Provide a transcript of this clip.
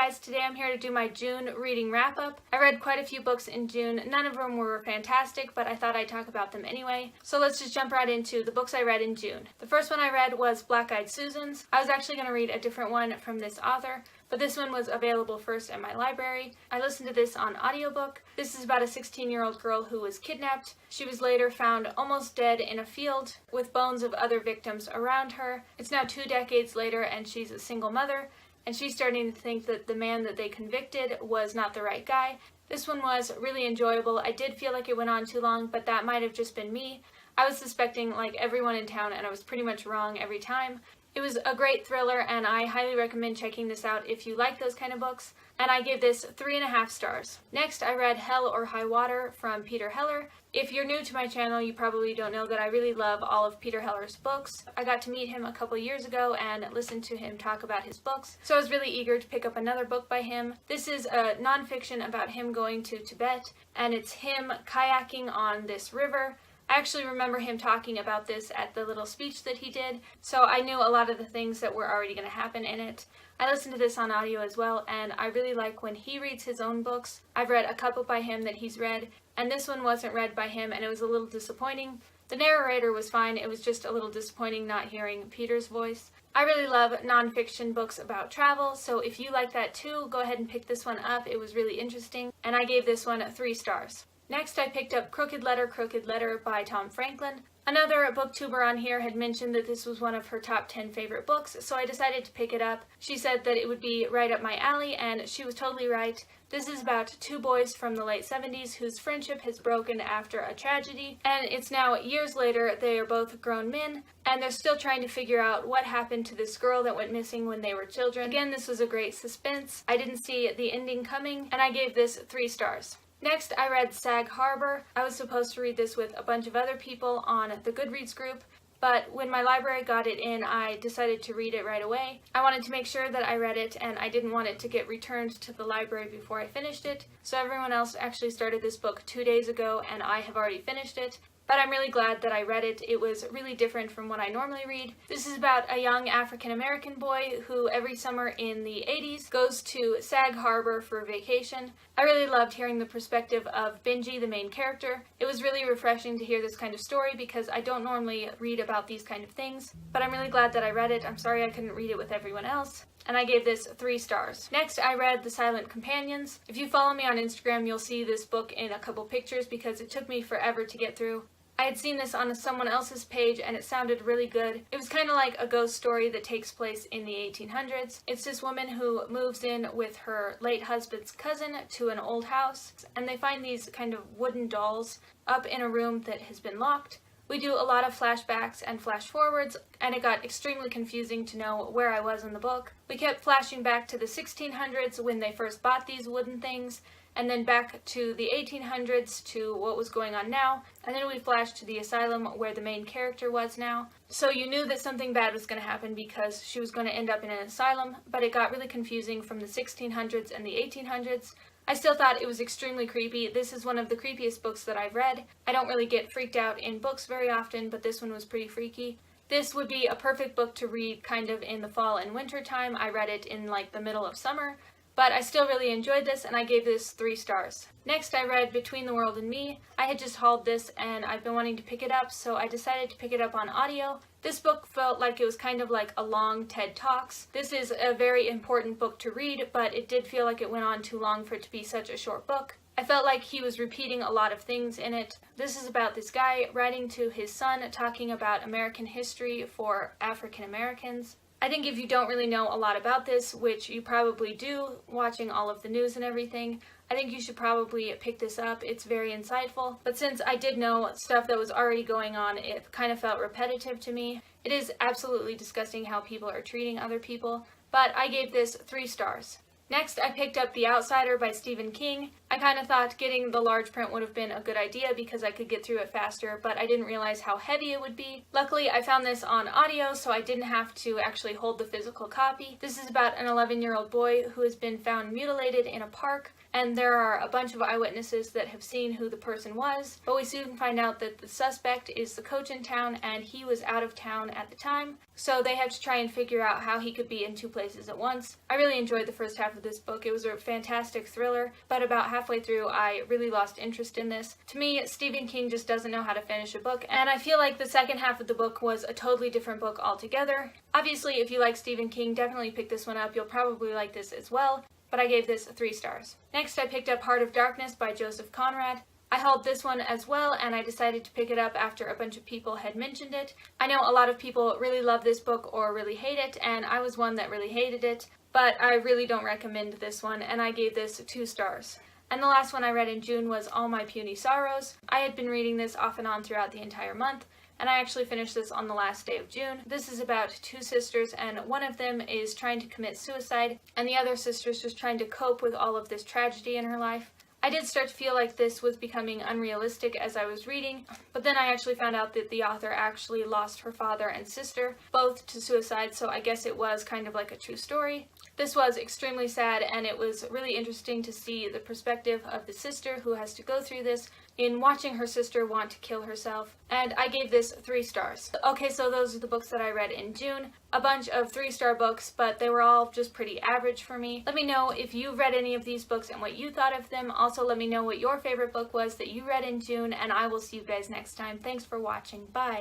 guys, today I'm here to do my June reading wrap-up. I read quite a few books in June. None of them were fantastic, but I thought I'd talk about them anyway. So let's just jump right into the books I read in June. The first one I read was Black Eyed Susans. I was actually going to read a different one from this author, but this one was available first at my library. I listened to this on audiobook. This is about a 16-year-old girl who was kidnapped. She was later found almost dead in a field with bones of other victims around her. It's now 2 decades later and she's a single mother, and she's starting to think that the man that they convicted was not the right guy. This one was really enjoyable. I did feel like it went on too long, but that might have just been me. I was suspecting like everyone in town and I was pretty much wrong every time. It was a great thriller and I highly recommend checking this out if you like those kind of books. And I gave this 3.5 stars. Next, I read Hell or High Water from Peter Heller. If you're new to my channel, you probably don't know that I really love all of Peter Heller's books. I got to meet him a couple years ago and listen to him talk about his books, so I was really eager to pick up another book by him. This is a nonfiction about him going to Tibet, and it's him kayaking on this river. I actually remember him talking about this at the little speech that he did, so I knew a lot of the things that were already going to happen in it. I listened to this on audio as well, and I really like when he reads his own books. I've read a couple by him that he's read, and this one wasn't read by him, and it was a little disappointing. The narrator was fine, it was just a little disappointing not hearing Peter's voice. I really love nonfiction books about travel, so if you like that too, go ahead and pick this one up. It was really interesting, and I gave this one 3 stars. Next, I picked up Crooked Letter by Tom Franklin. Another booktuber on here had mentioned that this was one of her top 10 favorite books, so I decided to pick it up. She said that it would be right up my alley, and she was totally right. This is about 2 boys from the late 70s whose friendship has broken after a tragedy, and it's now years later. They are both grown men, and they're still trying to figure out what happened to this girl that went missing when they were children. Again, this was a great suspense. I didn't see the ending coming, and I gave this 3 stars. Next, I read Stag Harbor. I was supposed to read this with a bunch of other people on the Goodreads group, but when my library got it in, I decided to read it right away. I wanted to make sure that I read it, and I didn't want it to get returned to the library before I finished it. So everyone else actually started this book 2 days ago, and I have already finished it. But I'm really glad that I read it. It was really different from what I normally read. This is about a young African-American boy who every summer in the 80s goes to Stag Harbor for vacation. I really loved hearing the perspective of Benji, the main character. It was really refreshing to hear this kind of story because I don't normally read about these kind of things. But I'm really glad that I read it. I'm sorry I couldn't read it with everyone else. And I gave this 3 stars. Next, I read The Silent Companions. If you follow me on Instagram, you'll see this book in a couple pictures because it took me forever to get through. I had seen this on someone else's page and it sounded really good. It was kind of like a ghost story that takes place in the 1800s. It's this woman who moves in with her late husband's cousin to an old house, and they find these kind of wooden dolls up in a room that has been locked. We do a lot of flashbacks and flash forwards, and it got extremely confusing to know where I was in the book. We kept flashing back to the 1600s when they first bought these wooden things, and then back to the 1800s to what was going on now, and then we flashed to the asylum where the main character was now. So you knew that something bad was going to happen because she was going to end up in an asylum, but it got really confusing from the 1600s and the 1800s. I still thought it was extremely creepy. This is one of the creepiest books that I've read. I don't really get freaked out in books very often, but this one was pretty freaky. This would be a perfect book to read kind of in the fall and winter time. I read it in like the middle of summer. But I still really enjoyed this, and I gave this 3 stars. Next, I read Between the World and Me. I had just hauled this, and I've been wanting to pick it up, so I decided to pick it up on audio. This book felt like it was kind of like a long TED Talks. This is a very important book to read, but it did feel like it went on too long for it to be such a short book. I felt like he was repeating a lot of things in it. This is about this guy writing to his son, talking about American history for African Americans. I think if you don't really know a lot about this, which you probably do, watching all of the news and everything, I think you should probably pick this up. It's very insightful. But since I did know stuff that was already going on, it kind of felt repetitive to me. It is absolutely disgusting how people are treating other people, but I gave this 3 stars. Next, I picked up The Outsider by Stephen King. I kind of thought getting the large print would have been a good idea because I could get through it faster, but I didn't realize how heavy it would be. Luckily, I found this on audio, so I didn't have to actually hold the physical copy. This is about an 11-year-old boy who has been found mutilated in a park. and there are a bunch of eyewitnesses that have seen who the person was, but we soon find out that the suspect is the coach in town, and he was out of town at the time, so they have to try and figure out how he could be in two places at once. I really enjoyed the first half of this book. It was a fantastic thriller, but about halfway through I really lost interest in this. To me, Stephen King just doesn't know how to finish a book, and I feel like the second half of the book was a totally different book altogether. Obviously, if you like Stephen King, definitely pick this one up. You'll probably like this as well, but I gave this 3 stars. Next, I picked up Heart of Darkness by Joseph Conrad. I hauled this one as well, and I decided to pick it up after a bunch of people had mentioned it. I know a lot of people really love this book or really hate it, and I was one that really hated it, but I really don't recommend this one, and I gave this 2 stars. And the last one I read in June was All My Puny Sorrows. I had been reading this off and on throughout the entire month, and I actually finished this on the last day of June. This is about 2 sisters, and one of them is trying to commit suicide, and the other sister's just trying to cope with all of this tragedy in her life. I did start to feel like this was becoming unrealistic as I was reading, but then I actually found out that the author actually lost her father and sister, both to suicide, so I guess it was kind of like a true story. This was extremely sad, and it was really interesting to see the perspective of the sister who has to go through this in watching her sister want to kill herself, and I gave this 3 stars. Okay, so those are the books that I read in June. A bunch of 3-star books, but they were all just pretty average for me. Let me know if you've read any of these books and what you thought of them. Also, let me know what your favorite book was that you read in June, and I will see you guys next time. Thanks for watching. Bye!